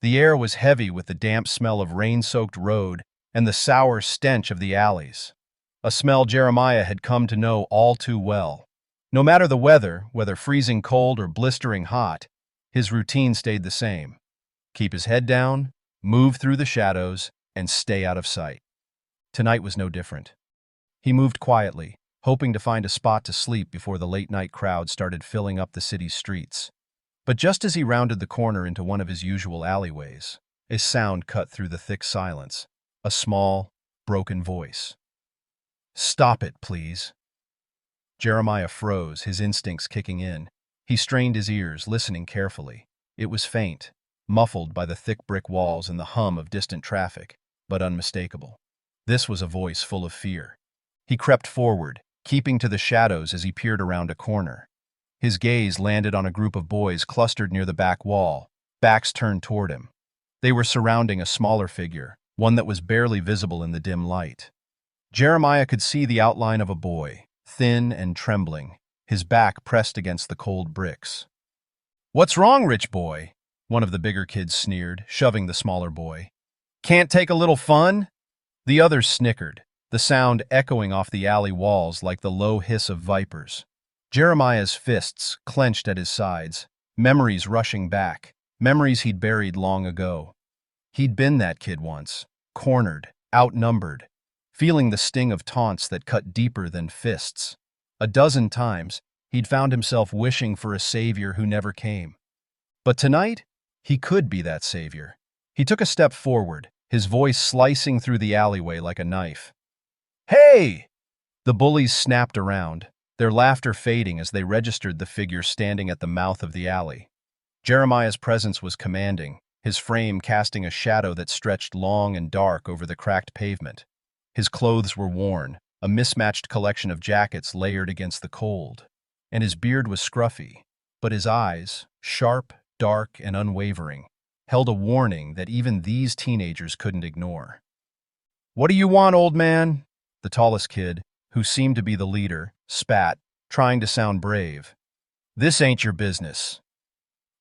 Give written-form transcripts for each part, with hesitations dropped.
The air was heavy with the damp smell of rain-soaked road and the sour stench of the alleys, a smell Jeremiah had come to know all too well. No matter the weather, whether freezing cold or blistering hot, his routine stayed the same. Keep his head down, move through the shadows, and stay out of sight. Tonight was no different. He moved quietly, hoping to find a spot to sleep before the late-night crowd started filling up the city's streets. But just as he rounded the corner into one of his usual alleyways, a sound cut through the thick silence, a small, broken voice. "Stop it, please." Jeremiah froze, his instincts kicking in. He strained his ears, listening carefully. It was faint, muffled by the thick brick walls and the hum of distant traffic, but unmistakable. This was a voice full of fear. He crept forward, keeping to the shadows as he peered around a corner. His gaze landed on a group of boys clustered near the back wall, backs turned toward him. They were surrounding a smaller figure, one that was barely visible in the dim light. Jeremiah could see the outline of a boy, thin and trembling, his back pressed against the cold bricks. "What's wrong, rich boy?" one of the bigger kids sneered, shoving the smaller boy. "Can't take a little fun?" The others snickered, the sound echoing off the alley walls like the low hiss of vipers. Jeremiah's fists clenched at his sides, memories rushing back, memories he'd buried long ago. He'd been that kid once, cornered, outnumbered, feeling the sting of taunts that cut deeper than fists. A dozen times, he'd found himself wishing for a savior who never came. But tonight, he could be that savior. He took a step forward, his voice slicing through the alleyway like a knife. "Hey!" The bullies snapped around, their laughter fading as they registered the figure standing at the mouth of the alley. Jeremiah's presence was commanding, his frame casting a shadow that stretched long and dark over the cracked pavement. His clothes were worn, a mismatched collection of jackets layered against the cold, and his beard was scruffy, but his eyes, sharp, dark, and unwavering, held a warning that even these teenagers couldn't ignore. "What do you want, old man?" The tallest kid, who seemed to be the leader, spat, trying to sound brave. "This ain't your business."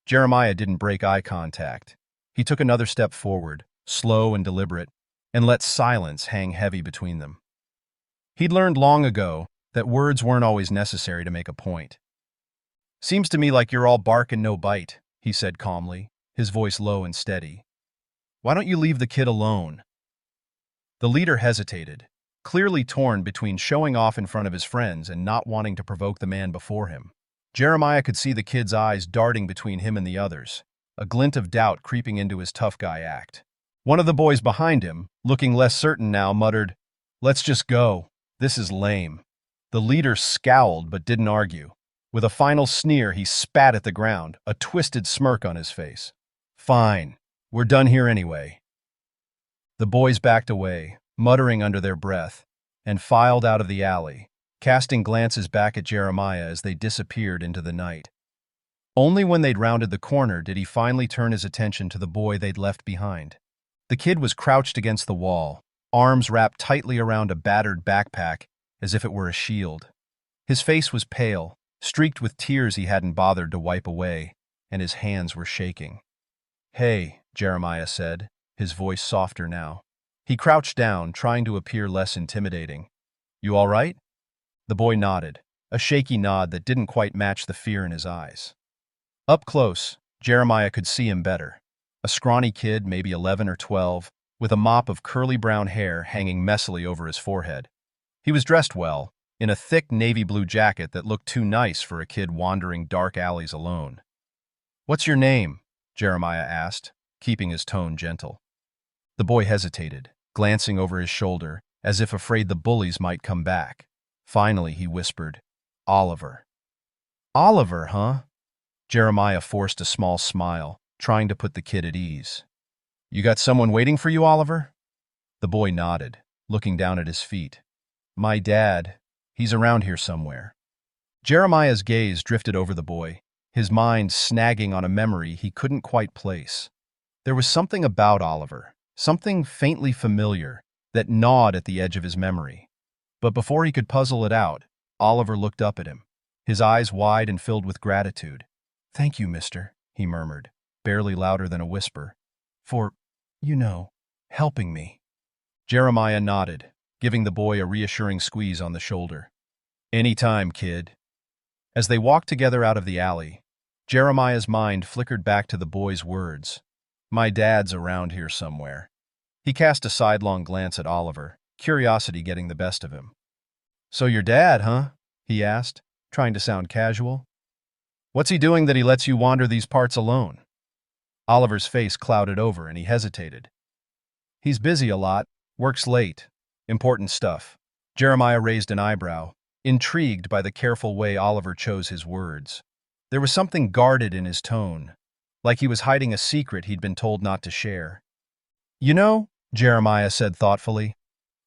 Jeremiah didn't break eye contact. He took another step forward, slow and deliberate, and let silence hang heavy between them. He'd learned long ago that words weren't always necessary to make a point. "Seems to me like you're all bark and no bite," he said calmly, his voice low and steady. "Why don't you leave the kid alone?" The leader hesitated, clearly torn between showing off in front of his friends and not wanting to provoke the man before him. Jeremiah could see the kid's eyes darting between him and the others, a glint of doubt creeping into his tough guy act. One of the boys behind him, looking less certain now, muttered, "Let's just go. This is lame." The leader scowled but didn't argue. With a final sneer, he spat at the ground, a twisted smirk on his face. "Fine. We're done here anyway." The boys backed away, muttering under their breath, and filed out of the alley, casting glances back at Jeremiah as they disappeared into the night. Only when they'd rounded the corner did he finally turn his attention to the boy they'd left behind. The kid was crouched against the wall, arms wrapped tightly around a battered backpack as if it were a shield. His face was pale, streaked with tears he hadn't bothered to wipe away, and his hands were shaking. "Hey," Jeremiah said, his voice softer now. He crouched down, trying to appear less intimidating. "You all right?" The boy nodded, a shaky nod that didn't quite match the fear in his eyes. Up close, Jeremiah could see him better. A scrawny kid, maybe 11 or 12, with a mop of curly brown hair hanging messily over his forehead. He was dressed well, in a thick navy blue jacket that looked too nice for a kid wandering dark alleys alone. "What's your name?" Jeremiah asked, keeping his tone gentle. The boy hesitated, glancing over his shoulder, as if afraid the bullies might come back. Finally, he whispered, "Oliver." "Oliver, huh?" Jeremiah forced a small smile, trying to put the kid at ease. "You got someone waiting for you, Oliver?" The boy nodded, looking down at his feet. "My dad. He's around here somewhere." Jeremiah's gaze drifted over the boy, his mind snagging on a memory he couldn't quite place. There was something about Oliver, something faintly familiar, that gnawed at the edge of his memory. But before he could puzzle it out, Oliver looked up at him, his eyes wide and filled with gratitude. "Thank you, mister," he murmured, barely louder than a whisper. For, you know, helping me." Jeremiah nodded, giving the boy a reassuring squeeze on the shoulder. "Any time, kid." As they walked together out of the alley, Jeremiah's mind flickered back to the boy's words. "My dad's around here somewhere." He cast a sidelong glance at Oliver, curiosity getting the best of him. "So your dad, huh?" he asked, trying to sound casual. "What's he doing that he lets you wander these parts alone?" Oliver's face clouded over and he hesitated. "He's busy a lot, works late. Important stuff." Jeremiah raised an eyebrow, intrigued by the careful way Oliver chose his words. There was something guarded in his tone, like he was hiding a secret he'd been told not to share. "You know," Jeremiah said thoughtfully,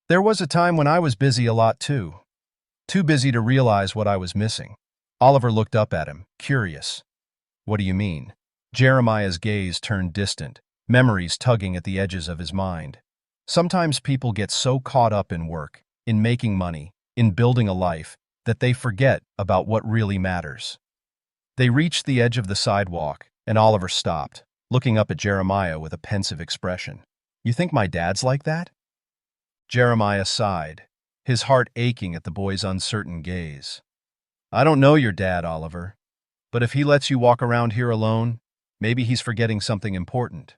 "there was a time when I was busy a lot too. Too busy to realize what I was missing." Oliver looked up at him, curious. "What do you mean?" Jeremiah's gaze turned distant, memories tugging at the edges of his mind. Sometimes people get so caught up in work, in making money, in building a life, that they forget about what really matters. They reached the edge of the sidewalk, and Oliver stopped, looking up at Jeremiah with a pensive expression. "You think my dad's like that?" Jeremiah sighed, his heart aching at the boy's uncertain gaze. "I don't know your dad, Oliver, but if he lets you walk around here alone, maybe he's forgetting something important."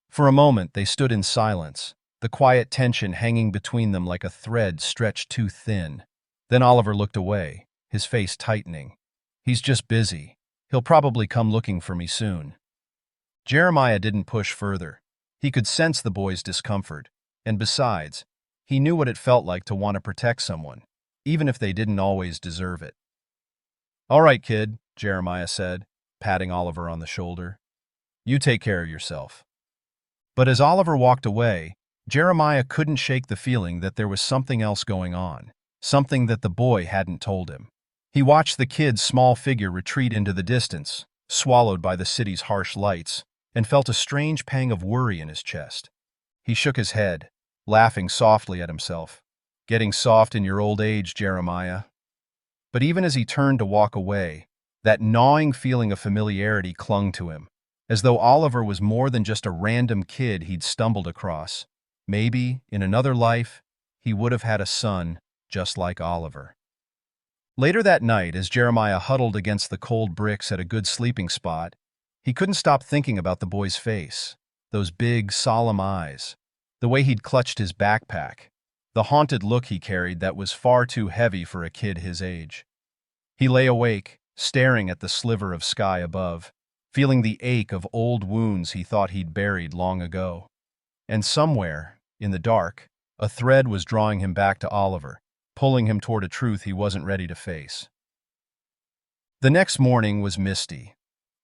For a moment, they stood in silence, the quiet tension hanging between them like a thread stretched too thin. Then Oliver looked away, his face tightening. "He's just busy. He'll probably come looking for me soon." Jeremiah didn't push further. He could sense the boy's discomfort, and besides, he knew what it felt like to want to protect someone, even if they didn't always deserve it. "All right, kid," Jeremiah said, patting Oliver on the shoulder. "You take care of yourself." But as Oliver walked away, Jeremiah couldn't shake the feeling that there was something else going on, something that the boy hadn't told him. He watched the kid's small figure retreat into the distance, swallowed by the city's harsh lights, and felt a strange pang of worry in his chest. He shook his head, laughing softly at himself. "Getting soft in your old age, Jeremiah." But even as he turned to walk away, that gnawing feeling of familiarity clung to him, as though Oliver was more than just a random kid he'd stumbled across. Maybe, in another life, he would have had a son just like Oliver. Later that night, as Jeremiah huddled against the cold bricks at a good sleeping spot, he couldn't stop thinking about the boy's face, those big, solemn eyes, the way he'd clutched his backpack, the haunted look he carried that was far too heavy for a kid his age. He lay awake, staring at the sliver of sky above, feeling the ache of old wounds he thought he'd buried long ago. And somewhere, in the dark, a thread was drawing him back to Oliver, pulling him toward a truth he wasn't ready to face. The next morning was misty.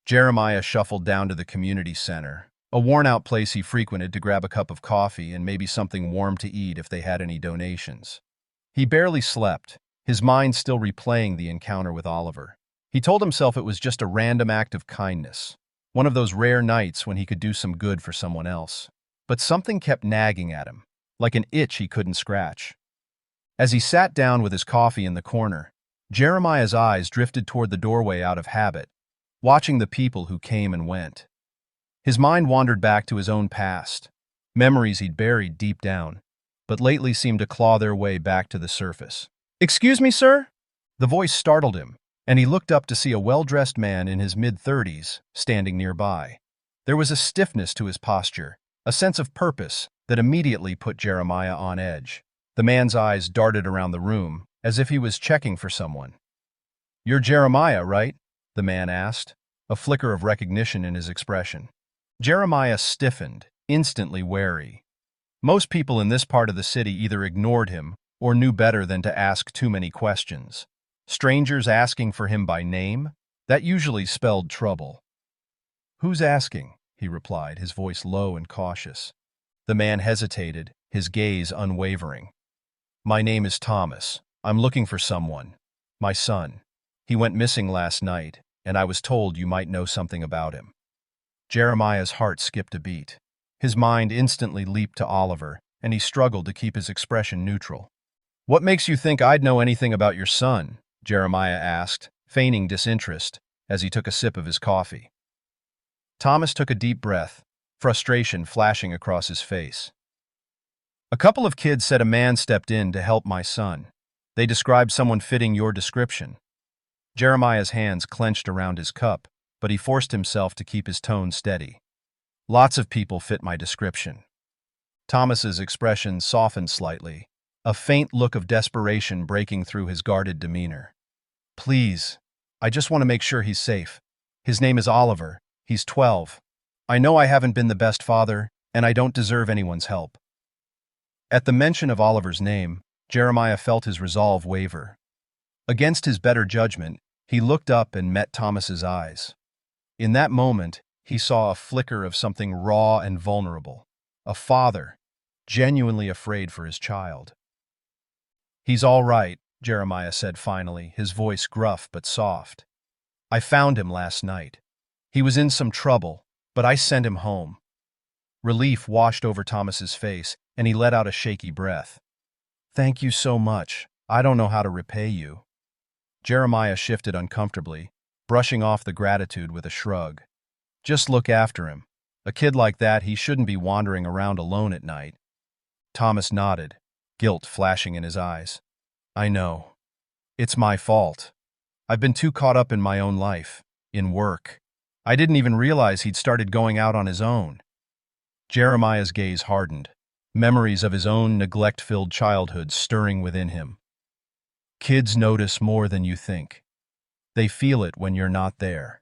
Jeremiah shuffled down to the community center, a worn-out place he frequented to grab a cup of coffee and maybe something warm to eat if they had any donations. He barely slept, his mind still replaying the encounter with Oliver. He told himself it was just a random act of kindness, one of those rare nights when he could do some good for someone else. But something kept nagging at him, like an itch he couldn't scratch. As he sat down with his coffee in the corner, Jeremiah's eyes drifted toward the doorway out of habit, watching the people who came and went. His mind wandered back to his own past, memories he'd buried deep down, but lately seemed to claw their way back to the surface. "Excuse me, sir?" The voice startled him, and he looked up to see a well-dressed man in his mid-30s standing nearby. There was a stiffness to his posture, a sense of purpose that immediately put Jeremiah on edge. The man's eyes darted around the room, as if he was checking for someone. "You're Jeremiah, right?" the man asked, a flicker of recognition in his expression. Jeremiah stiffened, instantly wary. Most people in this part of the city either ignored him or knew better than to ask too many questions. Strangers asking for him by name? That usually spelled trouble. "Who's asking?" he replied, his voice low and cautious. The man hesitated, his gaze unwavering. "My name is Thomas. I'm looking for someone. My son. He went missing last night, and I was told you might know something about him." Jeremiah's heart skipped a beat. His mind instantly leaped to Oliver, and he struggled to keep his expression neutral. "What makes you think I'd know anything about your son?" Jeremiah asked, feigning disinterest, as he took a sip of his coffee. Thomas took a deep breath, frustration flashing across his face. A couple of kids said a man stepped in to help my son. They described someone fitting your description. Jeremiah's hands clenched around his cup, but he forced himself to keep his tone steady. Lots of people fit my description. Thomas's expression softened slightly, a faint look of desperation breaking through his guarded demeanor. Please, I just want to make sure he's safe. His name is Oliver. He's 12. I know I haven't been the best father, and I don't deserve anyone's help. At the mention of Oliver's name, Jeremiah felt his resolve waver. Against his better judgment, he looked up and met Thomas's eyes. In that moment, he saw a flicker of something raw and vulnerable. A father, genuinely afraid for his child. He's all right, Jeremiah said finally, his voice gruff but soft. I found him last night. He was in some trouble, but I sent him home. Relief washed over Thomas's face, and he let out a shaky breath. Thank you so much. I don't know how to repay you. Jeremiah shifted uncomfortably, brushing off the gratitude with a shrug. Just look after him. A kid like that, he shouldn't be wandering around alone at night. Thomas nodded, guilt flashing in his eyes. I know. It's my fault. I've been too caught up in my own life, in work. I didn't even realize he'd started going out on his own. Jeremiah's gaze hardened, memories of his own neglect-filled childhood stirring within him. Kids notice more than you think. They feel it when you're not there.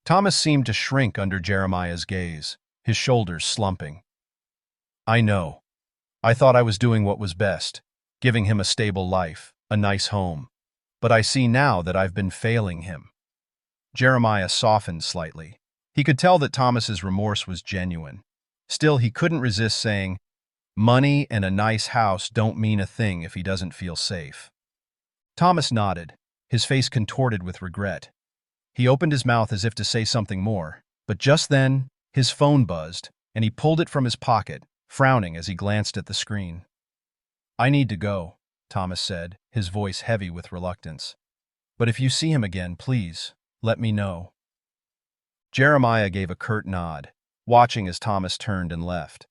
Thomas seemed to shrink under Jeremiah's gaze, his shoulders slumping. I know. I thought I was doing what was best, giving him a stable life, a nice home. But I see now that I've been failing him. Jeremiah softened slightly. He could tell that Thomas's remorse was genuine. Still, he couldn't resist saying, money and a nice house don't mean a thing if he doesn't feel safe. Thomas nodded, his face contorted with regret. He opened his mouth as if to say something more, but just then, his phone buzzed, and he pulled it from his pocket, frowning as he glanced at the screen. I need to go, Thomas said, his voice heavy with reluctance. But if you see him again, please, let me know. Jeremiah gave a curt nod, watching as Thomas turned and left.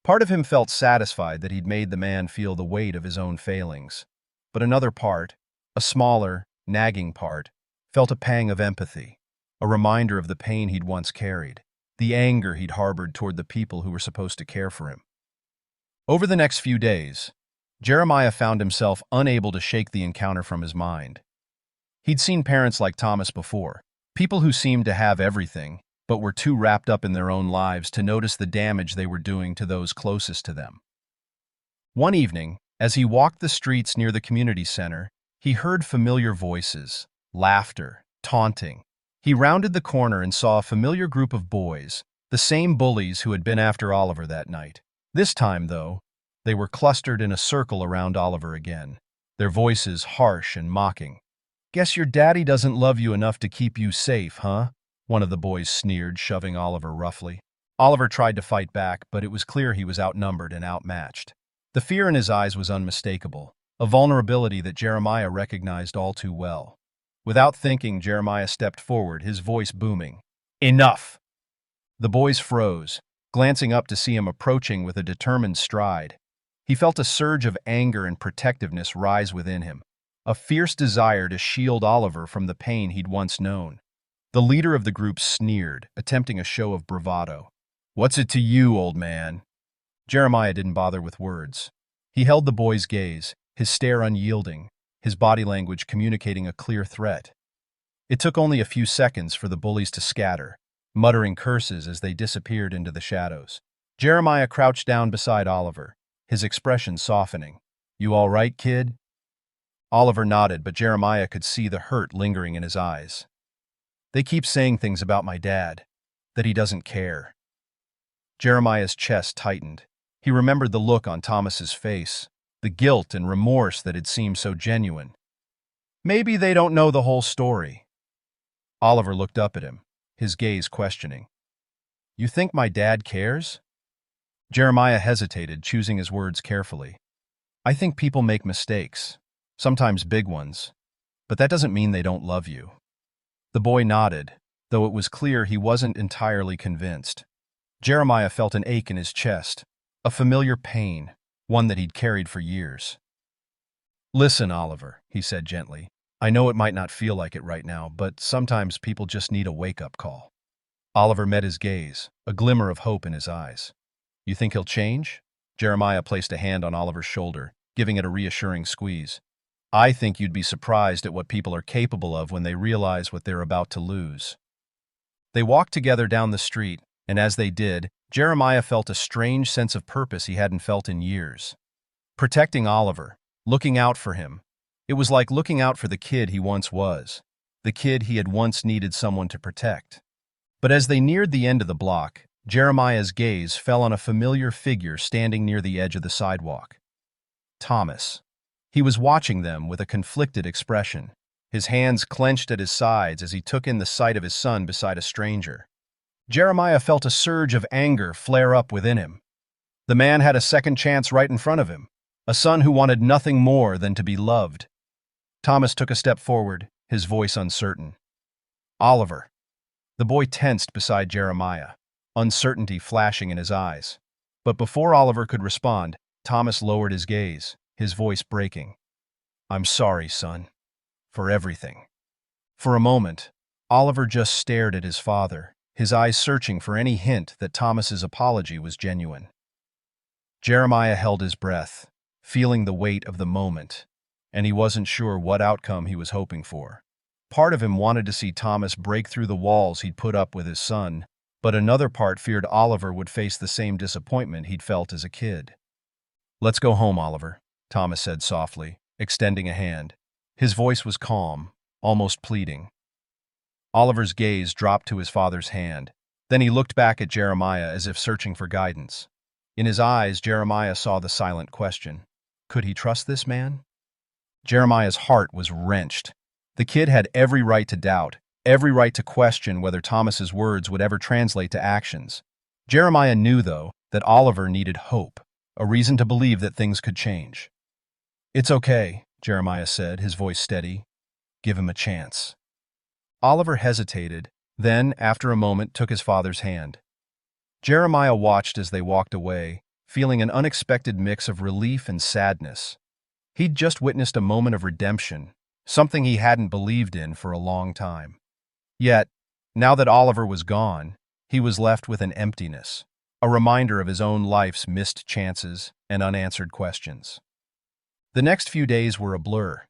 Part of him felt satisfied that he'd made the man feel the weight of his own failings. But another part, a smaller, nagging part, felt a pang of empathy, a reminder of the pain he'd once carried, the anger he'd harbored toward the people who were supposed to care for him. Over the next few days, Jeremiah found himself unable to shake the encounter from his mind. He'd seen parents like Thomas before, people who seemed to have everything, but were too wrapped up in their own lives to notice the damage they were doing to those closest to them. One evening, as he walked the streets near the community center, he heard familiar voices, laughter, taunting. He rounded the corner and saw a familiar group of boys, the same bullies who had been after Oliver that night. This time, though, they were clustered in a circle around Oliver again, their voices harsh and mocking. Guess your daddy doesn't love you enough to keep you safe, huh? One of the boys sneered, shoving Oliver roughly. Oliver tried to fight back, but it was clear he was outnumbered and outmatched. The fear in his eyes was unmistakable, a vulnerability that Jeremiah recognized all too well. Without thinking, Jeremiah stepped forward, his voice booming. Enough! The boys froze, glancing up to see him approaching with a determined stride. He felt a surge of anger and protectiveness rise within him, a fierce desire to shield Oliver from the pain he'd once known. The leader of the group sneered, attempting a show of bravado. What's it to you, old man? Jeremiah didn't bother with words. He held the boy's gaze, his stare unyielding, his body language communicating a clear threat. It took only a few seconds for the bullies to scatter, muttering curses as they disappeared into the shadows. Jeremiah crouched down beside Oliver, his expression softening. You all right, kid? Oliver nodded, but Jeremiah could see the hurt lingering in his eyes. They keep saying things about my dad, that he doesn't care. Jeremiah's chest tightened. He remembered the look on Thomas's face, the guilt and remorse that had seemed so genuine. Maybe they don't know the whole story. Oliver looked up at him, his gaze questioning. You think my dad cares? Jeremiah hesitated, choosing his words carefully. I think people make mistakes, sometimes big ones, but that doesn't mean they don't love you. The boy nodded, though it was clear he wasn't entirely convinced. Jeremiah felt an ache in his chest, a familiar pain, one that he'd carried for years. "Listen, Oliver," he said gently. "I know it might not feel like it right now, but sometimes people just need a wake-up call." Oliver met his gaze, a glimmer of hope in his eyes. "You think he'll change?" Jeremiah placed a hand on Oliver's shoulder, giving it a reassuring squeeze. "I think you'd be surprised at what people are capable of when they realize what they're about to lose." They walked together down the street, and as they did, Jeremiah felt a strange sense of purpose he hadn't felt in years. Protecting Oliver, looking out for him. It was like looking out for the kid he once was, the kid he had once needed someone to protect. But as they neared the end of the block, Jeremiah's gaze fell on a familiar figure standing near the edge of the sidewalk. Thomas. He was watching them with a conflicted expression, his hands clenched at his sides as he took in the sight of his son beside a stranger. Jeremiah felt a surge of anger flare up within him. The man had a second chance right in front of him, a son who wanted nothing more than to be loved. Thomas took a step forward, his voice uncertain. "Oliver." The boy tensed beside Jeremiah, uncertainty flashing in his eyes. But before Oliver could respond, Thomas lowered his gaze, his voice breaking. "I'm sorry, son. For everything." For a moment, Oliver just stared at his father, his eyes searching for any hint that Thomas's apology was genuine. Jeremiah held his breath, feeling the weight of the moment, and he wasn't sure what outcome he was hoping for. Part of him wanted to see Thomas break through the walls he'd put up with his son, but another part feared Oliver would face the same disappointment he'd felt as a kid. "Let's go home, Oliver," Thomas said softly, extending a hand. His voice was calm, almost pleading. Oliver's gaze dropped to his father's hand. Then he looked back at Jeremiah as if searching for guidance. In his eyes, Jeremiah saw the silent question. Could he trust this man? Jeremiah's heart was wrenched. The kid had every right to doubt, every right to question whether Thomas's words would ever translate to actions. Jeremiah knew, though, that Oliver needed hope, a reason to believe that things could change. "It's okay," Jeremiah said, his voice steady. "Give him a chance." Oliver hesitated, then, after a moment, took his father's hand. Jeremiah watched as they walked away, feeling an unexpected mix of relief and sadness. He'd just witnessed a moment of redemption, something he hadn't believed in for a long time. Yet, now that Oliver was gone, he was left with an emptiness, a reminder of his own life's missed chances and unanswered questions. The next few days were a blur.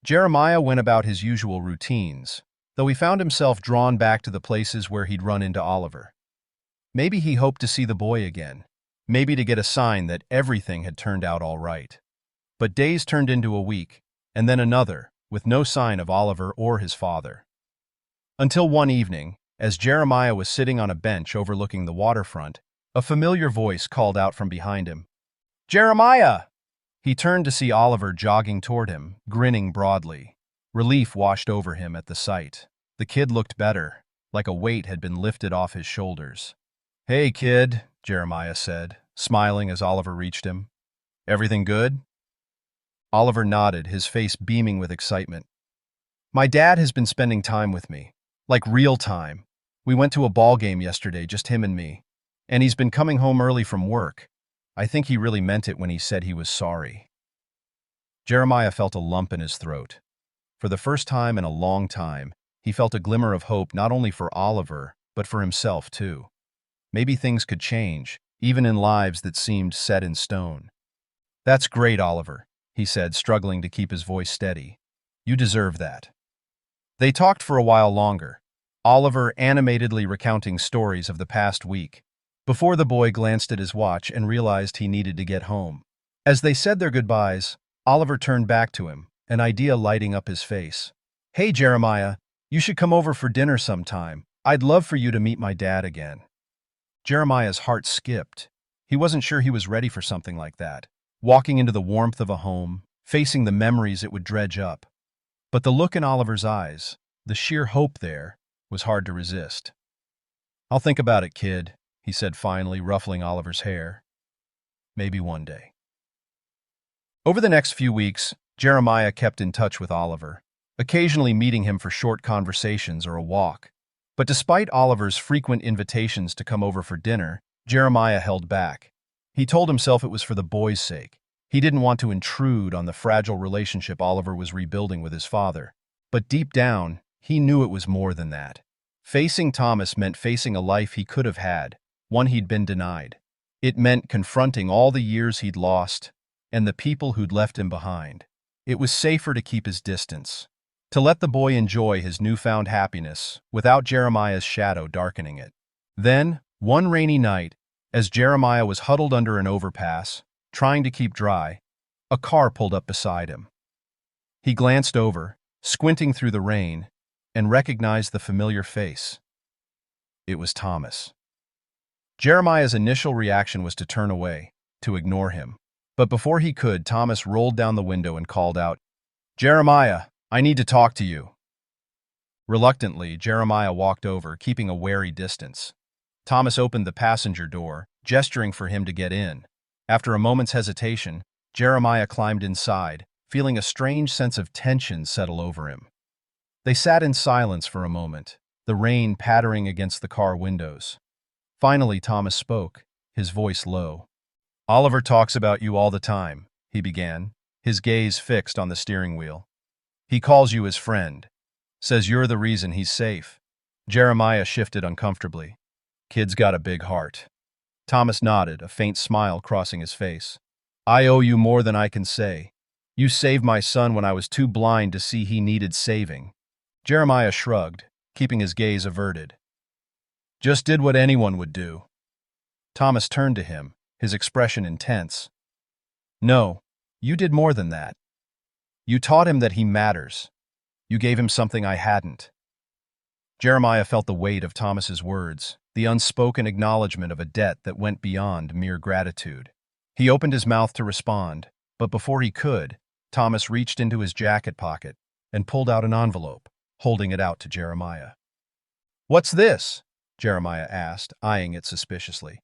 Jeremiah went about his usual routines, though he found himself drawn back to the places where he'd run into Oliver. Maybe he hoped to see the boy again, maybe to get a sign that everything had turned out all right. But days turned into a week, and then another, with no sign of Oliver or his father. Until one evening, as Jeremiah was sitting on a bench overlooking the waterfront, a familiar voice called out from behind him. "Jeremiah!" He turned to see Oliver jogging toward him, grinning broadly. Relief washed over him at the sight. The kid looked better, like a weight had been lifted off his shoulders. "Hey, kid," Jeremiah said, smiling as Oliver reached him. "Everything good?" Oliver nodded, his face beaming with excitement. "My dad has been spending time with me, like real time. We went to a ball game yesterday, just him and me. And he's been coming home early from work. I think he really meant it when he said he was sorry." Jeremiah felt a lump in his throat. For the first time in a long time, he felt a glimmer of hope not only for Oliver, but for himself too. Maybe things could change, even in lives that seemed set in stone. "That's great, Oliver," he said, struggling to keep his voice steady. "You deserve that." They talked for a while longer, Oliver animatedly recounting stories of the past week, before the boy glanced at his watch and realized he needed to get home. As they said their goodbyes, Oliver turned back to him, an idea lighting up his face. "Hey, Jeremiah, you should come over for dinner sometime. I'd love for you to meet my dad again." Jeremiah's heart skipped. He wasn't sure he was ready for something like that, walking into the warmth of a home, facing the memories it would dredge up. But the look in Oliver's eyes, the sheer hope there, was hard to resist. "I'll think about it, kid," he said finally, ruffling Oliver's hair. "Maybe one day." Over the next few weeks, Jeremiah kept in touch with Oliver, occasionally meeting him for short conversations or a walk. But despite Oliver's frequent invitations to come over for dinner, Jeremiah held back. He told himself it was for the boy's sake. He didn't want to intrude on the fragile relationship Oliver was rebuilding with his father. But deep down, he knew it was more than that. Facing Thomas meant facing a life he could have had, one he'd been denied. It meant confronting all the years he'd lost and the people who'd left him behind. It was safer to keep his distance, to let the boy enjoy his newfound happiness without Jeremiah's shadow darkening it. Then, one rainy night, as Jeremiah was huddled under an overpass, trying to keep dry, a car pulled up beside him. He glanced over, squinting through the rain, and recognized the familiar face. It was Thomas. Jeremiah's initial reaction was to turn away, to ignore him. But before he could, Thomas rolled down the window and called out, "Jeremiah, I need to talk to you." Reluctantly, Jeremiah walked over, keeping a wary distance. Thomas opened the passenger door, gesturing for him to get in. After a moment's hesitation, Jeremiah climbed inside, feeling a strange sense of tension settle over him. They sat in silence for a moment, the rain pattering against the car windows. Finally, Thomas spoke, his voice low. "Oliver talks about you all the time," he began, his gaze fixed on the steering wheel. "He calls you his friend, says you're the reason he's safe." Jeremiah shifted uncomfortably. "Kid's got a big heart." Thomas nodded, a faint smile crossing his face. "I owe you more than I can say. You saved my son when I was too blind to see he needed saving." Jeremiah shrugged, keeping his gaze averted. "Just did what anyone would do." Thomas turned to him, his expression intense. "No, you did more than that. You taught him that he matters. You gave him something I hadn't." Jeremiah felt the weight of Thomas's words, the unspoken acknowledgement of a debt that went beyond mere gratitude. He opened his mouth to respond, but before he could, Thomas reached into his jacket pocket and pulled out an envelope, holding it out to Jeremiah. "What's this?" Jeremiah asked, eyeing it suspiciously.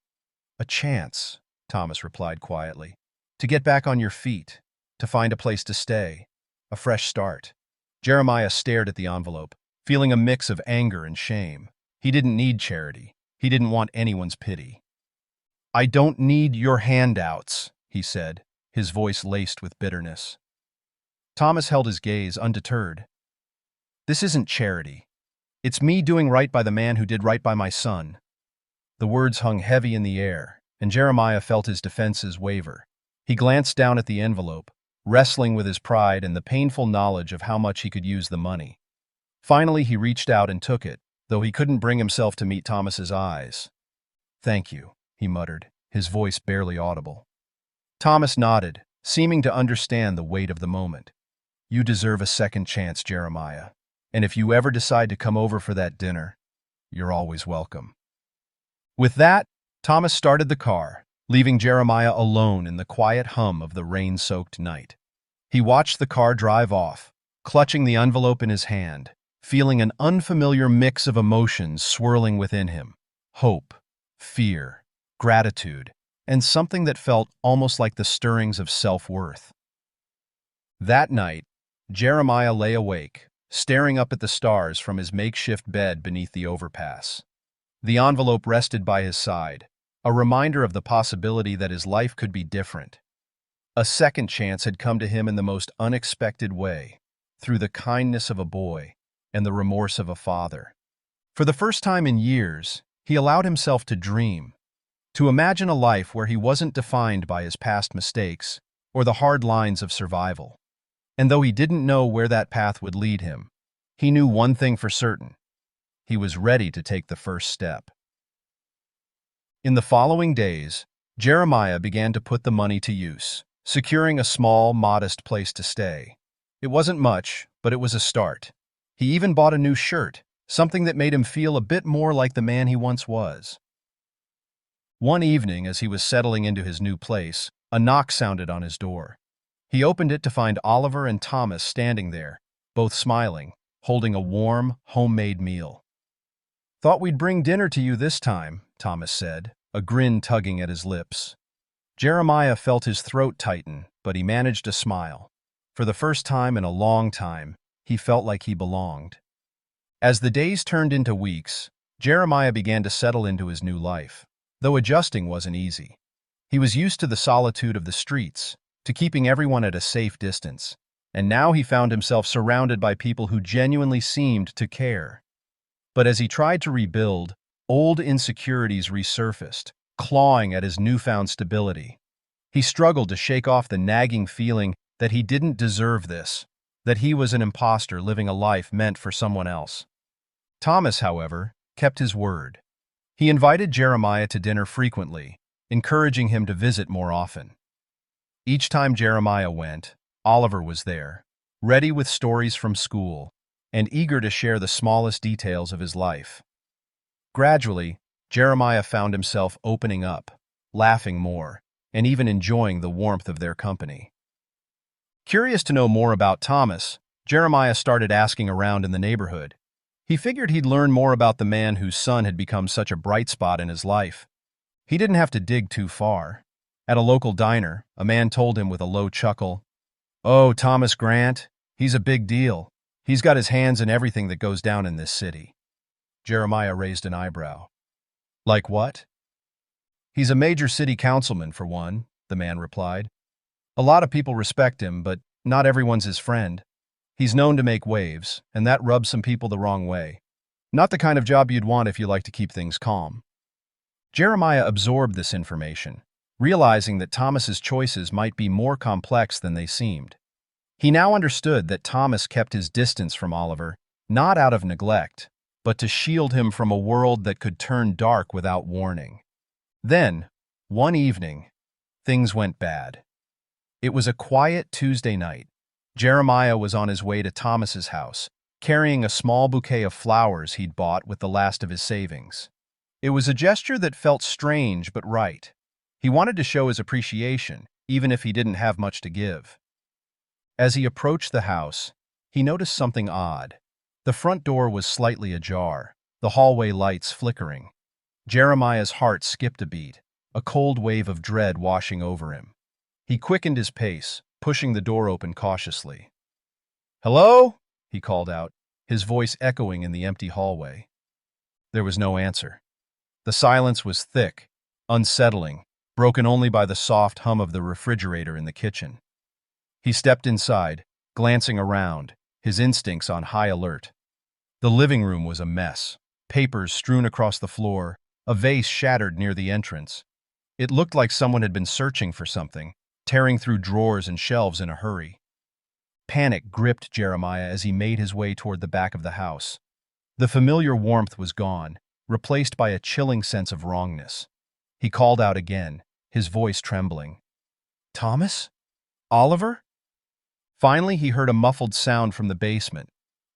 "A chance," Thomas replied quietly. "To get back on your feet, to find a place to stay, a fresh start." Jeremiah stared at the envelope, feeling a mix of anger and shame. He didn't need charity. He didn't want anyone's pity. "I don't need your handouts," he said, his voice laced with bitterness. Thomas held his gaze undeterred. "This isn't charity. It's me doing right by the man who did right by my son." The words hung heavy in the air, and Jeremiah felt his defenses waver. He glanced down at the envelope, wrestling with his pride and the painful knowledge of how much he could use the money. Finally, he reached out and took it, though he couldn't bring himself to meet Thomas's eyes. "Thank you," he muttered, his voice barely audible. Thomas nodded, seeming to understand the weight of the moment. "You deserve a second chance, Jeremiah. And if you ever decide to come over for that dinner, you're always welcome." With that, Thomas started the car, leaving Jeremiah alone in the quiet hum of the rain-soaked night. He watched the car drive off, clutching the envelope in his hand, feeling an unfamiliar mix of emotions swirling within him: hope, fear, gratitude, and something that felt almost like the stirrings of self-worth. That night, Jeremiah lay awake, staring up at the stars from his makeshift bed beneath the overpass. The envelope rested by his side, a reminder of the possibility that his life could be different. A second chance had come to him in the most unexpected way, through the kindness of a boy and the remorse of a father. For the first time in years, he allowed himself to dream, to imagine a life where he wasn't defined by his past mistakes or the hard lines of survival. And though he didn't know where that path would lead him, he knew one thing for certain: he was ready to take the first step. In the following days, Jeremiah began to put the money to use, securing a small, modest place to stay. It wasn't much, but it was a start. He even bought a new shirt, something that made him feel a bit more like the man he once was. One evening, as he was settling into his new place, a knock sounded on his door. He opened it to find Oliver and Thomas standing there, both smiling, holding a warm, homemade meal. "Thought we'd bring dinner to you this time," Thomas said, a grin tugging at his lips. Jeremiah felt his throat tighten, but he managed a smile. For the first time in a long time, he felt like he belonged. As the days turned into weeks, Jeremiah began to settle into his new life, though adjusting wasn't easy. He was used to the solitude of the streets, to keeping everyone at a safe distance, and now he found himself surrounded by people who genuinely seemed to care. But as he tried to rebuild, old insecurities resurfaced, clawing at his newfound stability. He struggled to shake off the nagging feeling that he didn't deserve this, that he was an imposter living a life meant for someone else. Thomas, however, kept his word. He invited Jeremiah to dinner frequently, encouraging him to visit more often. Each time Jeremiah went, Oliver was there, ready with stories from school, and eager to share the smallest details of his life. Gradually, Jeremiah found himself opening up, laughing more, and even enjoying the warmth of their company. Curious to know more about Thomas, Jeremiah started asking around in the neighborhood. He figured he'd learn more about the man whose son had become such a bright spot in his life. He didn't have to dig too far. At a local diner, a man told him with a low chuckle, "Oh, Thomas Grant, he's a big deal. He's got his hands in everything that goes down in this city." Jeremiah raised an eyebrow. "Like what?" "He's a major city councilman, for one," the man replied. "A lot of people respect him, but not everyone's his friend. He's known to make waves, and that rubs some people the wrong way. Not the kind of job you'd want if you like to keep things calm." Jeremiah absorbed this information, realizing that Thomas's choices might be more complex than they seemed. He now understood that Thomas kept his distance from Oliver, not out of neglect, but to shield him from a world that could turn dark without warning. Then, one evening, things went bad. It was a quiet Tuesday night. Jeremiah was on his way to Thomas's house, carrying a small bouquet of flowers he'd bought with the last of his savings. It was a gesture that felt strange but right. He wanted to show his appreciation, even if he didn't have much to give. As he approached the house, he noticed something odd. The front door was slightly ajar, the hallway lights flickering. Jeremiah's heart skipped a beat, a cold wave of dread washing over him. He quickened his pace, pushing the door open cautiously. "Hello?" he called out, his voice echoing in the empty hallway. There was no answer. The silence was thick, unsettling, broken only by the soft hum of the refrigerator in the kitchen. He stepped inside, glancing around, his instincts on high alert. The living room was a mess, papers strewn across the floor, a vase shattered near the entrance. It looked like someone had been searching for something, tearing through drawers and shelves in a hurry. Panic gripped Jeremiah as he made his way toward the back of the house. The familiar warmth was gone, replaced by a chilling sense of wrongness. He called out again, his voice trembling. "Thomas? Oliver?" Finally, he heard a muffled sound from the basement.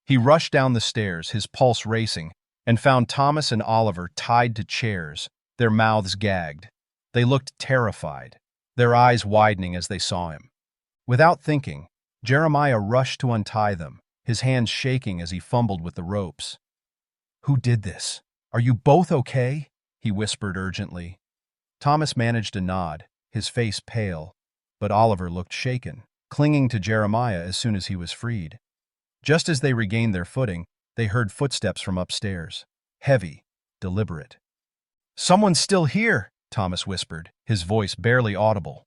He rushed down the stairs, his pulse racing, and found Thomas and Oliver tied to chairs, their mouths gagged. They looked terrified, their eyes widening as they saw him. Without thinking, Jeremiah rushed to untie them, his hands shaking as he fumbled with the ropes. "Who did this? Are you both okay?" he whispered urgently. Thomas managed a nod, his face pale, but Oliver looked shaken, clinging to Jeremiah as soon as he was freed. Just as they regained their footing, they heard footsteps from upstairs, heavy, deliberate. "Someone's still here," Thomas whispered, his voice barely audible.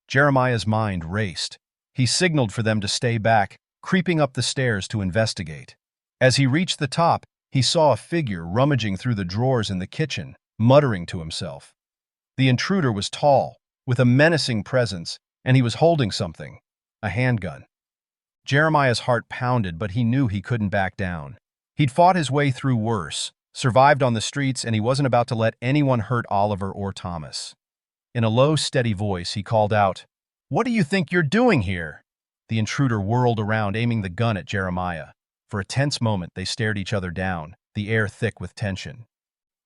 Jeremiah's mind raced. He signaled for them to stay back, creeping up the stairs to investigate. As he reached the top, he saw a figure rummaging through the drawers in the kitchen, muttering to himself. The intruder was tall, with a menacing presence, and he was holding something, a handgun. Jeremiah's heart pounded, but he knew he couldn't back down. He'd fought his way through worse, survived on the streets, and he wasn't about to let anyone hurt Oliver or Thomas. In a low, steady voice, he called out, "What do you think you're doing here?" The intruder whirled around, aiming the gun at Jeremiah. For a tense moment, they stared each other down, the air thick with tension.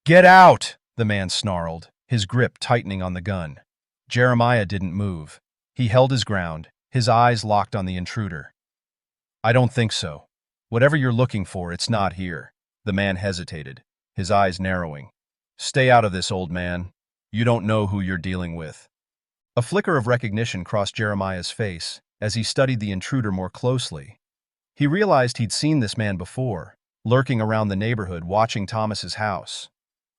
"Get out!" the man snarled, his grip tightening on the gun. Jeremiah didn't move. He held his ground, his eyes locked on the intruder. "I don't think so. Whatever you're looking for, it's not here." The man hesitated, his eyes narrowing. "Stay out of this, old man. You don't know who you're dealing with." A flicker of recognition crossed Jeremiah's face as he studied the intruder more closely. He realized he'd seen this man before, lurking around the neighborhood watching Thomas's house.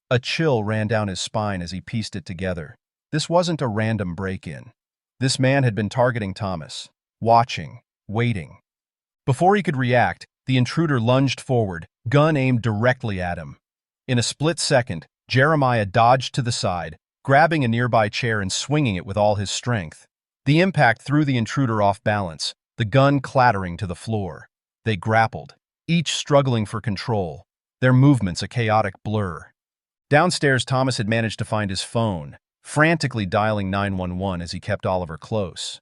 A chill ran down his spine as he pieced it together. This wasn't a random break-in. This man had been targeting Thomas, watching, waiting. Before he could react, the intruder lunged forward, gun aimed directly at him. In a split second, Jeremiah dodged to the side, grabbing a nearby chair and swinging it with all his strength. The impact threw the intruder off balance, the gun clattering to the floor. They grappled, each struggling for control, their movements a chaotic blur. Downstairs, Thomas had managed to find his phone, frantically dialing 911 as he kept Oliver close.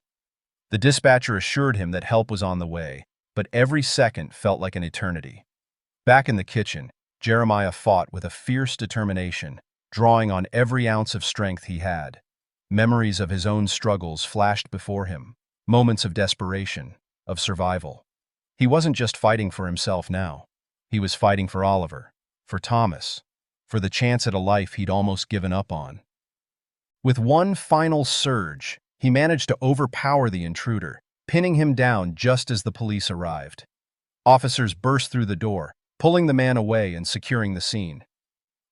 The dispatcher assured him that help was on the way, but every second felt like an eternity. Back in the kitchen, Jeremiah fought with a fierce determination, drawing on every ounce of strength he had. Memories of his own struggles flashed before him, moments of desperation, of survival. He wasn't just fighting for himself now. He was fighting for Oliver, for Thomas, for the chance at a life he'd almost given up on. With one final surge, he managed to overpower the intruder, pinning him down just as the police arrived. Officers burst through the door, pulling the man away and securing the scene.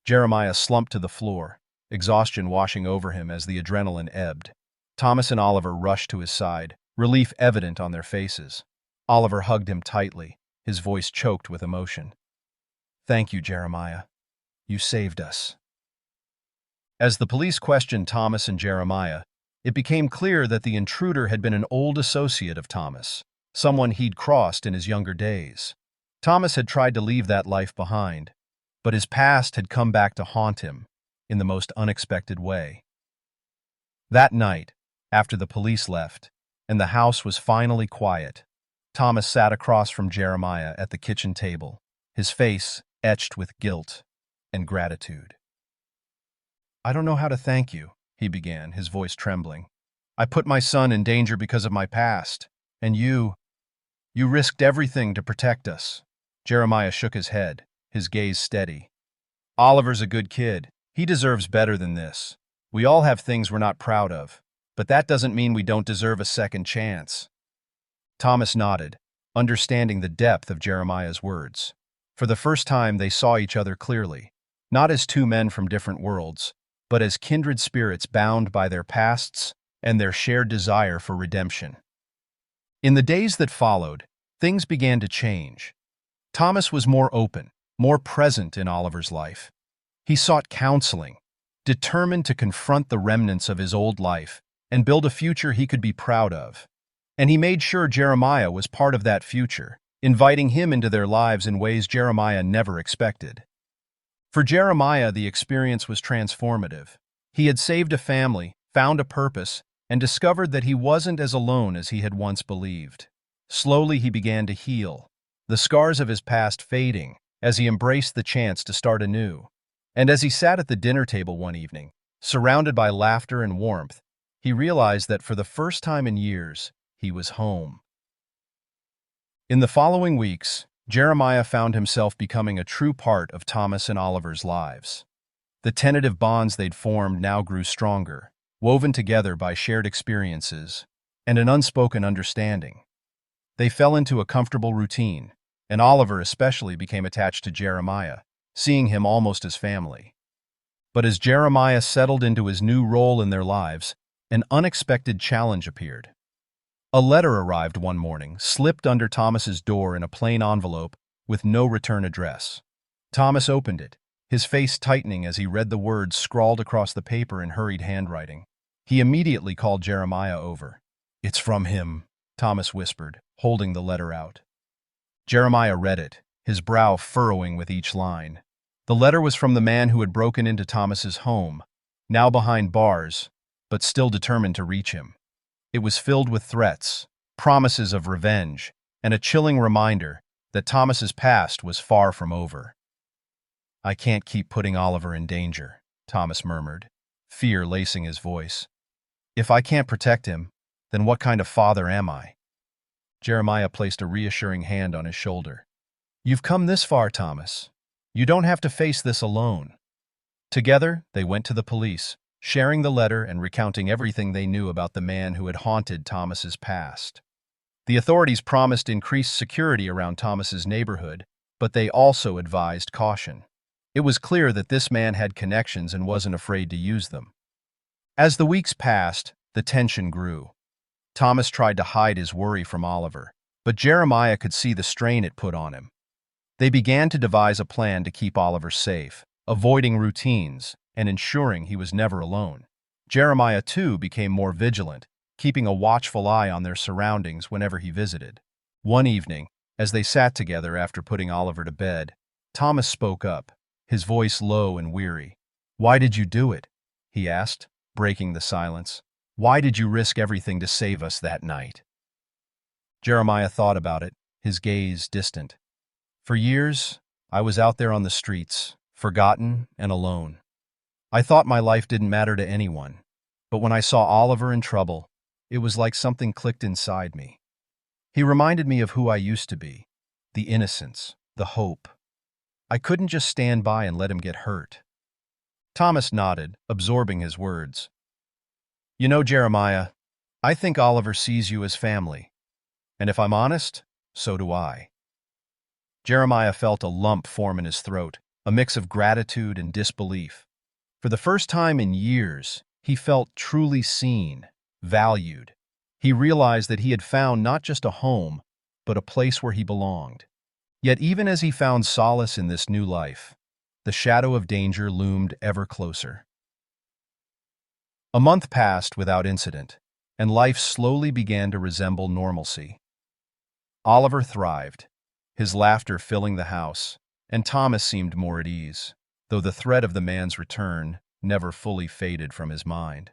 Jeremiah slumped to the floor, exhaustion washing over him as the adrenaline ebbed. Thomas and Oliver rushed to his side, relief evident on their faces. Oliver hugged him tightly, his voice choked with emotion. "Thank you, Jeremiah. You saved us." As the police questioned Thomas and Jeremiah, it became clear that the intruder had been an old associate of Thomas, someone he'd crossed in his younger days. Thomas had tried to leave that life behind, but his past had come back to haunt him in the most unexpected way. That night, after the police left, and the house was finally quiet, Thomas sat across from Jeremiah at the kitchen table, his face etched with guilt and gratitude. "I don't know how to thank you," he began, his voice trembling. "I put my son in danger because of my past, and you risked everything to protect us." Jeremiah shook his head, his gaze steady. "Oliver's a good kid. He deserves better than this. We all have things we're not proud of, but that doesn't mean we don't deserve a second chance." Thomas nodded, understanding the depth of Jeremiah's words. For the first time, they saw each other clearly, not as two men from different worlds, but as kindred spirits bound by their pasts and their shared desire for redemption. In the days that followed, things began to change. Thomas was more open, more present in Oliver's life. He sought counseling, determined to confront the remnants of his old life and build a future he could be proud of. And he made sure Jeremiah was part of that future, inviting him into their lives in ways Jeremiah never expected. For Jeremiah, the experience was transformative. He had saved a family, found a purpose, and discovered that he wasn't as alone as he had once believed. Slowly he began to heal, the scars of his past fading as he embraced the chance to start anew. And as he sat at the dinner table one evening, surrounded by laughter and warmth, he realized that for the first time in years, he was home. In the following weeks, Jeremiah found himself becoming a true part of Thomas and Oliver's lives. The tentative bonds they'd formed now grew stronger, woven together by shared experiences and an unspoken understanding. They fell into a comfortable routine, and Oliver especially became attached to Jeremiah, seeing him almost as family. But as Jeremiah settled into his new role in their lives, an unexpected challenge appeared. A letter arrived one morning, slipped under Thomas's door in a plain envelope with no return address. Thomas opened it, his face tightening as he read the words scrawled across the paper in hurried handwriting. He immediately called Jeremiah over. "It's from him," Thomas whispered, holding the letter out. Jeremiah read it, his brow furrowing with each line. The letter was from the man who had broken into Thomas's home, now behind bars, but still determined to reach him. It was filled with threats, promises of revenge, and a chilling reminder that Thomas's past was far from over. "I can't keep putting Oliver in danger," Thomas murmured, fear lacing his voice. "If I can't protect him, then what kind of father am I?" Jeremiah placed a reassuring hand on his shoulder. "You've come this far, Thomas. You don't have to face this alone." Together, they went to the police, sharing the letter and recounting everything they knew about the man who had haunted Thomas's past. The authorities promised increased security around Thomas's neighborhood but they also advised caution. It was clear that this man had connections and wasn't afraid to use them. As the weeks passed, the tension grew. Thomas tried to hide his worry from Oliver, but Jeremiah could see the strain it put on him. They began to devise a plan to keep Oliver safe, avoiding routines and ensuring he was never alone. Jeremiah, too, became more vigilant, keeping a watchful eye on their surroundings whenever he visited. One evening, as they sat together after putting Oliver to bed, Thomas spoke up, his voice low and weary. "Why did you do it?" he asked, breaking the silence. "Why did you risk everything to save us that night?" Jeremiah thought about it, his gaze distant. "For years, I was out there on the streets, forgotten and alone. I thought my life didn't matter to anyone. But when I saw Oliver in trouble, it was like something clicked inside me. He reminded me of who I used to be, the innocence, the hope. I couldn't just stand by and let him get hurt." Thomas nodded, absorbing his words. "You know, Jeremiah, I think Oliver sees you as family. And if I'm honest, so do I." Jeremiah felt a lump form in his throat, a mix of gratitude and disbelief. For the first time in years, he felt truly seen, valued. He realized that he had found not just a home, but a place where he belonged. Yet even as he found solace in this new life, the shadow of danger loomed ever closer. A month passed without incident, and life slowly began to resemble normalcy. Oliver thrived, his laughter filling the house, and Thomas seemed more at ease, though the threat of the man's return never fully faded from his mind.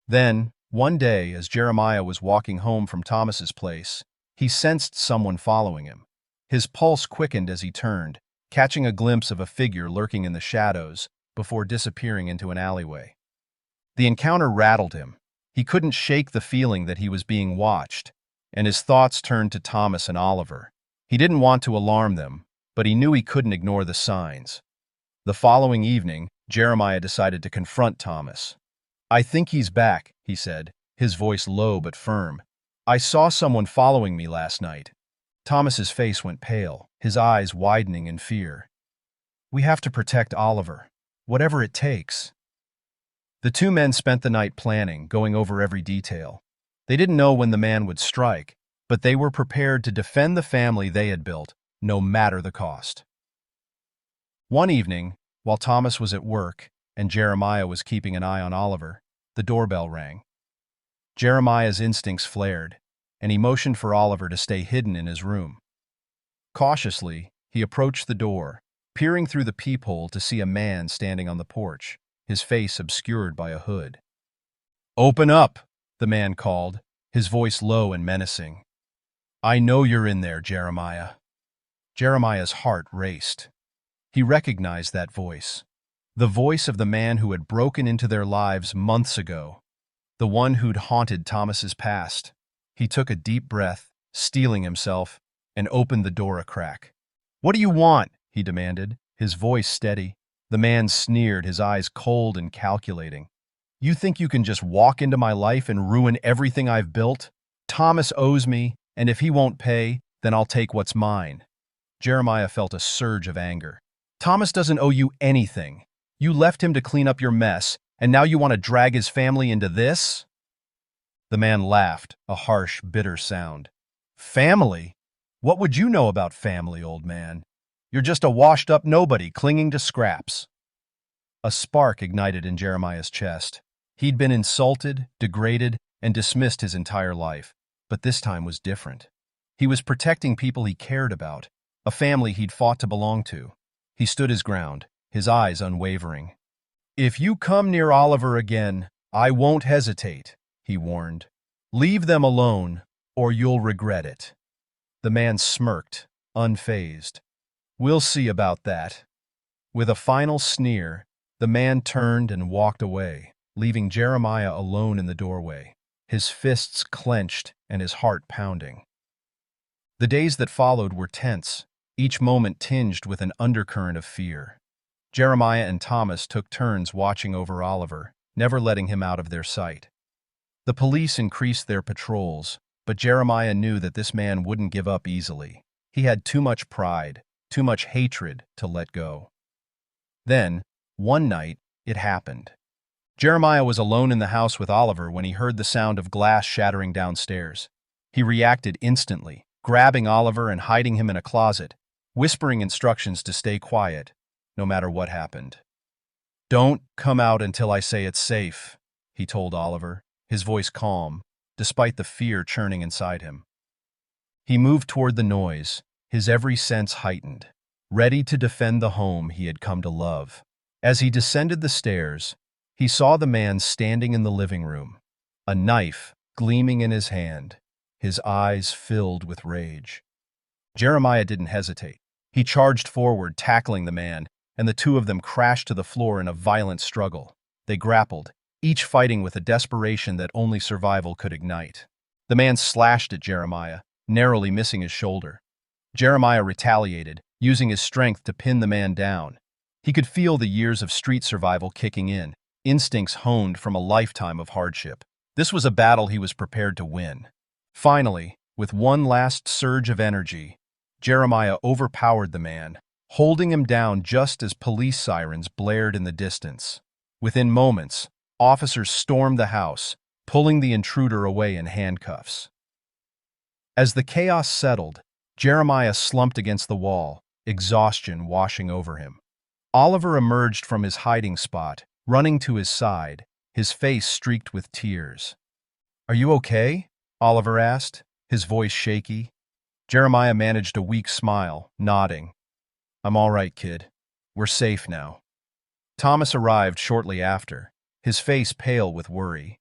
Then, one day, as Jeremiah was walking home from Thomas's place, he sensed someone following him. His pulse quickened as he turned, catching a glimpse of a figure lurking in the shadows before disappearing into an alleyway. The encounter rattled him. He couldn't shake the feeling that he was being watched, and his thoughts turned to Thomas and Oliver. He didn't want to alarm them, but he knew he couldn't ignore the signs. The following evening, Jeremiah decided to confront Thomas. "I think he's back," he said, his voice low but firm. "I saw someone following me last night." Thomas's face went pale, his eyes widening in fear. "We have to protect Oliver, whatever it takes." The two men spent the night planning, going over every detail. They didn't know when the man would strike, but they were prepared to defend the family they had built, no matter the cost. One evening, while Thomas was at work and Jeremiah was keeping an eye on Oliver, the doorbell rang. Jeremiah's instincts flared, and he motioned for Oliver to stay hidden in his room. Cautiously, he approached the door, peering through the peephole to see a man standing on the porch, his face obscured by a hood. "Open up," the man called, his voice low and menacing. "I know you're in there, Jeremiah." Jeremiah's heart raced. He recognized that voice, the voice of the man who had broken into their lives months ago, the one who'd haunted Thomas's past. He took a deep breath, steeling himself, and opened the door a crack. "What do you want?" he demanded, his voice steady. The man sneered, his eyes cold and calculating. "You think you can just walk into my life and ruin everything I've built? Thomas owes me, and if he won't pay, then I'll take what's mine." Jeremiah felt a surge of anger. "Thomas doesn't owe you anything. You left him to clean up your mess, and now you want to drag his family into this?" The man laughed, a harsh, bitter sound. "Family? What would you know about family, old man? You're just a washed-up nobody clinging to scraps." A spark ignited in Jeremiah's chest. He'd been insulted, degraded, and dismissed his entire life, but this time was different. He was protecting people he cared about, a family he'd fought to belong to. He stood his ground, his eyes unwavering. "If you come near Oliver again, I won't hesitate," he warned. "Leave them alone, or you'll regret it." The man smirked, unfazed. "We'll see about that." With a final sneer, the man turned and walked away, leaving Jeremiah alone in the doorway, his fists clenched and his heart pounding. The days that followed were tense, each moment tinged with an undercurrent of fear. Jeremiah and Thomas took turns watching over Oliver, never letting him out of their sight. The police increased their patrols, but Jeremiah knew that this man wouldn't give up easily. He had too much pride, too much hatred to let go. Then, one night, it happened. Jeremiah was alone in the house with Oliver when he heard the sound of glass shattering downstairs. He reacted instantly, grabbing Oliver and hiding him in a closet, whispering instructions to stay quiet, no matter what happened. "Don't come out until I say it's safe," he told Oliver, his voice calm, despite the fear churning inside him. He moved toward the noise, his every sense heightened, ready to defend the home he had come to love. As he descended the stairs, he saw the man standing in the living room, a knife gleaming in his hand, his eyes filled with rage. Jeremiah didn't hesitate. He charged forward, tackling the man, and the two of them crashed to the floor in a violent struggle. They grappled, each fighting with a desperation that only survival could ignite. The man slashed at Jeremiah, narrowly missing his shoulder. Jeremiah retaliated, using his strength to pin the man down. He could feel the years of street survival kicking in, instincts honed from a lifetime of hardship. This was a battle he was prepared to win. Finally, with one last surge of energy, Jeremiah overpowered the man, holding him down just as police sirens blared in the distance. Within moments, officers stormed the house, pulling the intruder away in handcuffs. As the chaos settled, Jeremiah slumped against the wall, exhaustion washing over him. Oliver emerged from his hiding spot, running to his side, his face streaked with tears. "Are you okay?" Oliver asked, his voice shaky. Jeremiah managed a weak smile, nodding. "I'm all right, kid. We're safe now." Thomas arrived shortly after, his face pale with worry.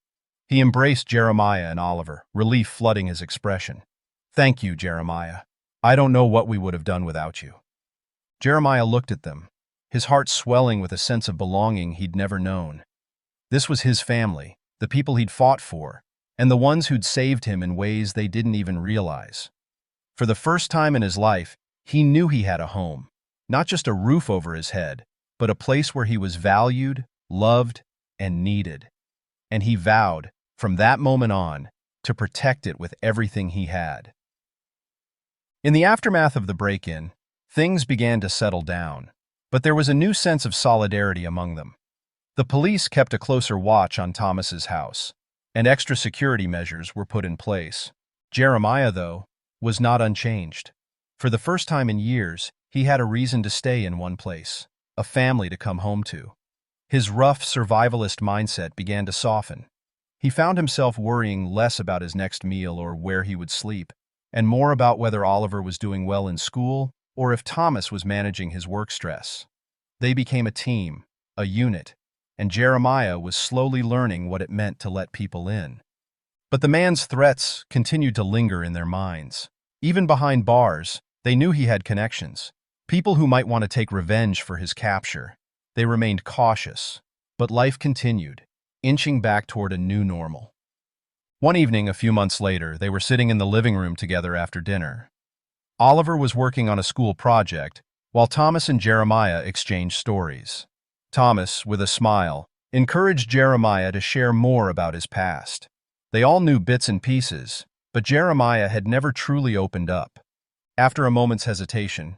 He embraced Jeremiah and Oliver, relief flooding his expression. "Thank you, Jeremiah. I don't know what we would have done without you." Jeremiah looked at them, his heart swelling with a sense of belonging he'd never known. This was his family, the people he'd fought for, and the ones who'd saved him in ways they didn't even realize. For the first time in his life, he knew he had a home, not just a roof over his head, but a place where he was valued, loved, and needed. And he vowed, from that moment on, to protect it with everything he had. In the aftermath of the break-in, things began to settle down, but there was a new sense of solidarity among them. The police kept a closer watch on Thomas's house, and extra security measures were put in place. Jeremiah, though, was not unchanged. For the first time in years, he had a reason to stay in one place, a family to come home to. His rough, survivalist mindset began to soften. He found himself worrying less about his next meal or where he would sleep, and more about whether Oliver was doing well in school or if Thomas was managing his work stress. They became a team, a unit, and Jeremiah was slowly learning what it meant to let people in. But the man's threats continued to linger in their minds. Even behind bars, they knew he had connections, people who might want to take revenge for his capture. They remained cautious, but life continued, inching back toward a new normal. One evening, a few months later, they were sitting in the living room together after dinner. Oliver was working on a school project, while Thomas and Jeremiah exchanged stories. Thomas, with a smile, encouraged Jeremiah to share more about his past. They all knew bits and pieces, but Jeremiah had never truly opened up. After a moment's hesitation,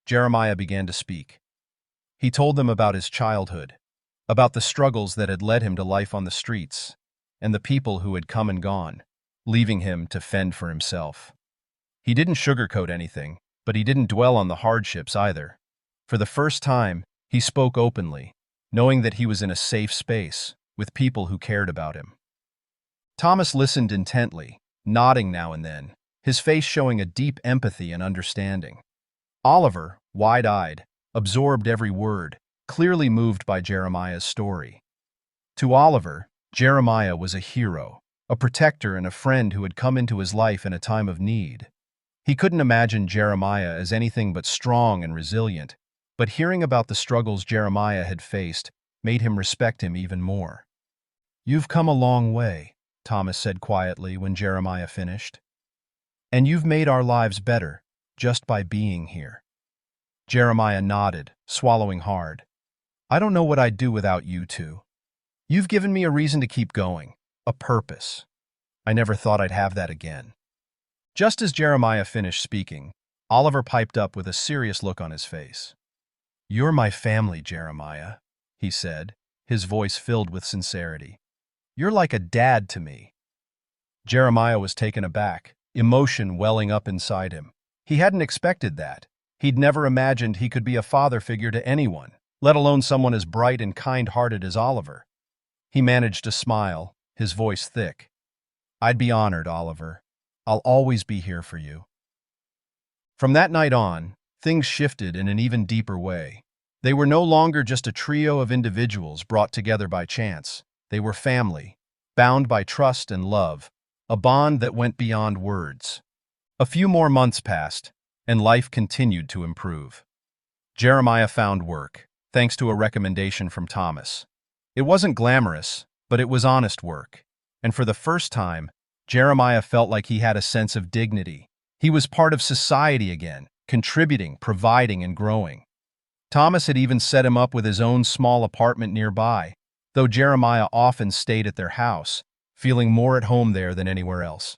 Jeremiah began to speak. He told them about his childhood, about the struggles that had led him to life on the streets, and the people who had come and gone, leaving him to fend for himself. He didn't sugarcoat anything, but he didn't dwell on the hardships either. For the first time, he spoke openly, knowing that he was in a safe space, with people who cared about him. Thomas listened intently, nodding now and then, his face showing a deep empathy and understanding. Oliver, wide-eyed, absorbed every word, clearly moved by Jeremiah's story. To Oliver, Jeremiah was a hero, a protector and a friend who had come into his life in a time of need. He couldn't imagine Jeremiah as anything but strong and resilient, but hearing about the struggles Jeremiah had faced made him respect him even more. "You've come a long way," Thomas said quietly when Jeremiah finished. "And you've made our lives better just by being here." Jeremiah nodded, swallowing hard. "I don't know what I'd do without you two. You've given me a reason to keep going, a purpose. I never thought I'd have that again." Just as Jeremiah finished speaking, Oliver piped up with a serious look on his face. "You're my family, Jeremiah," he said, his voice filled with sincerity. "You're like a dad to me." Jeremiah was taken aback, emotion welling up inside him. He hadn't expected that. He'd never imagined he could be a father figure to anyone, let alone someone as bright and kind-hearted as Oliver. He managed to smile, his voice thick. "I'd be honored, Oliver. I'll always be here for you." From that night on, things shifted in an even deeper way. They were no longer just a trio of individuals brought together by chance. They were family, bound by trust and love, a bond that went beyond words. A few more months passed, and life continued to improve. Jeremiah found work, thanks to a recommendation from Thomas. It wasn't glamorous, but it was honest work. And for the first time, Jeremiah felt like he had a sense of dignity. He was part of society again, contributing, providing, and growing. Thomas had even set him up with his own small apartment nearby, though Jeremiah often stayed at their house, feeling more at home there than anywhere else.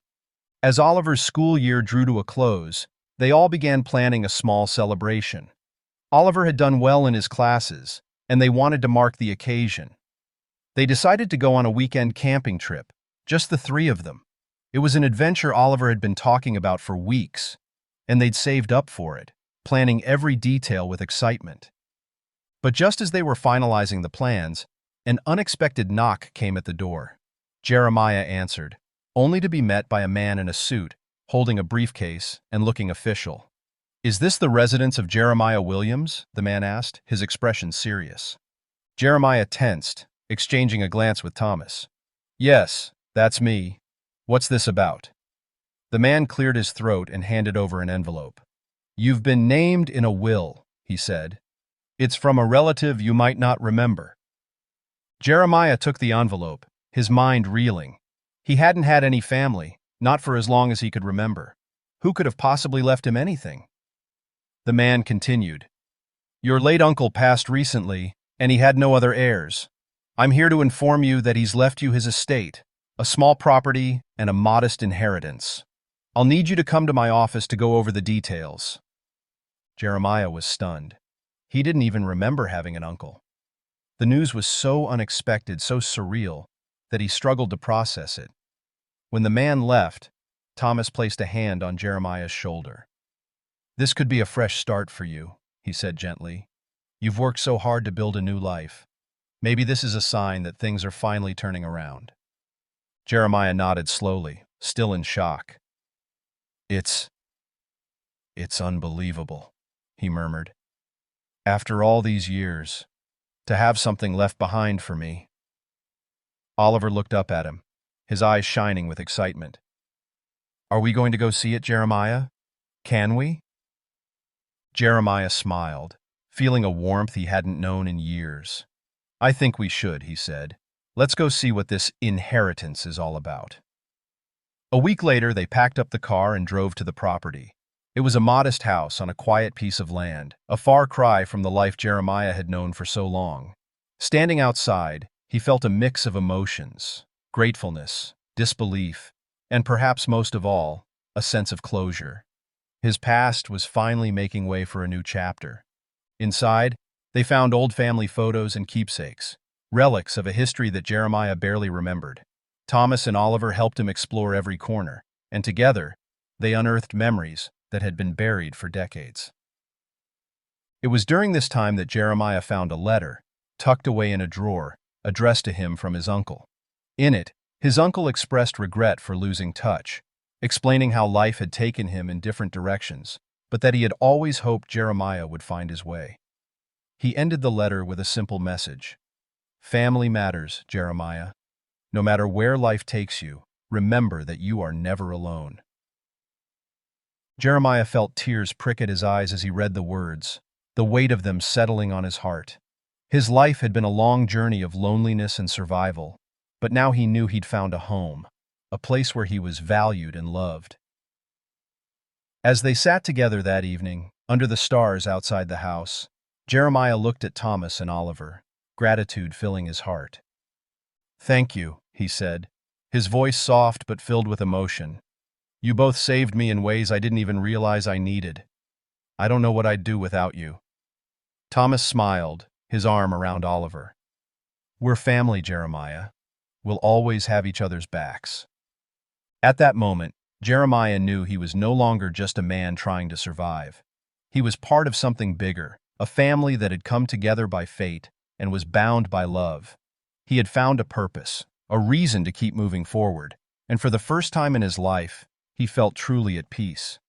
As Oliver's school year drew to a close, they all began planning a small celebration. Oliver had done well in his classes, and they wanted to mark the occasion. They decided to go on a weekend camping trip, just the three of them. It was an adventure Oliver had been talking about for weeks, and they'd saved up for it, planning every detail with excitement. But just as they were finalizing the plans, an unexpected knock came at the door. Jeremiah answered, only to be met by a man in a suit, holding a briefcase and looking official. "Is this the residence of Jeremiah Williams?" the man asked, his expression serious. Jeremiah tensed, exchanging a glance with Thomas. "Yes, that's me. What's this about?" The man cleared his throat and handed over an envelope. "You've been named in a will," he said. "It's from a relative you might not remember." Jeremiah took the envelope, his mind reeling. He hadn't had any family, not for as long as he could remember. Who could have possibly left him anything? The man continued, "Your late uncle passed recently, and he had no other heirs. I'm here to inform you that he's left you his estate, a small property, and a modest inheritance. I'll need you to come to my office to go over the details." Jeremiah was stunned. He didn't even remember having an uncle. The news was so unexpected, so surreal, that he struggled to process it. When the man left, Thomas placed a hand on Jeremiah's shoulder. "This could be a fresh start for you," he said gently. "You've worked so hard to build a new life. Maybe this is a sign that things are finally turning around." Jeremiah nodded slowly, still in shock. It's unbelievable," he murmured. "After all these years, to have something left behind for me." Oliver looked up at him, his eyes shining with excitement. "Are we going to go see it, Jeremiah? Can we?" Jeremiah smiled, feeling a warmth he hadn't known in years. "I think we should," he said. "Let's go see what this inheritance is all about." A week later, they packed up the car and drove to the property. It was a modest house on a quiet piece of land, a far cry from the life Jeremiah had known for so long. Standing outside, he felt a mix of emotions: gratefulness, disbelief, and perhaps most of all, a sense of closure. His past was finally making way for a new chapter. Inside, they found old family photos and keepsakes, relics of a history that Jeremiah barely remembered. Thomas and Oliver helped him explore every corner, and together, they unearthed memories that had been buried for decades. It was during this time that Jeremiah found a letter, tucked away in a drawer, addressed to him from his uncle. In it, his uncle expressed regret for losing touch, explaining how life had taken him in different directions, but that he had always hoped Jeremiah would find his way. He ended the letter with a simple message: "Family matters, Jeremiah. No matter where life takes you, remember that you are never alone." Jeremiah felt tears prick at his eyes as he read the words, the weight of them settling on his heart. His life had been a long journey of loneliness and survival, but now he knew he'd found a home, a place where he was valued and loved. As they sat together that evening, under the stars outside the house, Jeremiah looked at Thomas and Oliver, gratitude filling his heart. "Thank you," he said, his voice soft but filled with emotion. "You both saved me in ways I didn't even realize I needed. I don't know what I'd do without you." Thomas smiled, his arm around Oliver. "We're family, Jeremiah. We'll always have each other's backs." At that moment, Jeremiah knew he was no longer just a man trying to survive. He was part of something bigger, a family that had come together by fate and was bound by love. He had found a purpose, a reason to keep moving forward, and for the first time in his life, he felt truly at peace.